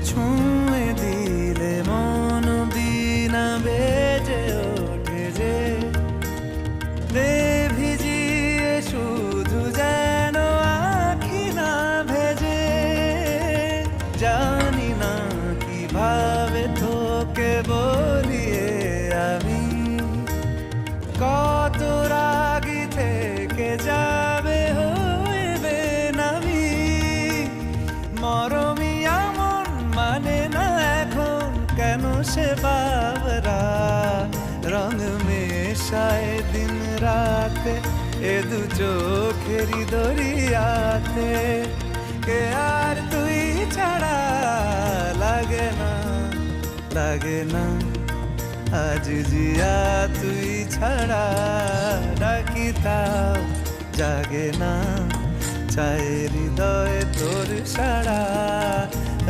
ছুঁয়ে দিলে মন দিনা বেজে ওঠে যে দে ভিজিয়ে শুধু যেন আখি না ভেজে। জানি না কিভাবে তোকে বলিয়ে আমি কত রাগি থেকে যাবে হইবে নামি। মরমি এমন মানে না এখন কেন সে বাবরা রং মেশায় দিন রাতে এ দু চোখেরি দরিয়াতে। কে আর তুই ছাড়া লাগে না লাগে না আজ জিয়া তুই ছাড়া ডাকিতাম জাগে না চায় হৃদয় তোর সারা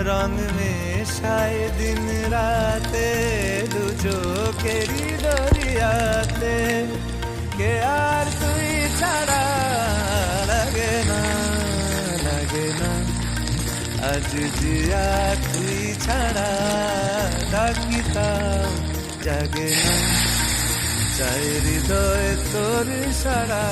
রং মেশায় দিন রাতে দু চোখেরি দরিয়াতে। কে আর তুই ছাড়া লাগে না লাগে না আজ জিয়া তুই ছাড়া ডাকিতাম জাগে না চায় হৃদয় তোর সারা।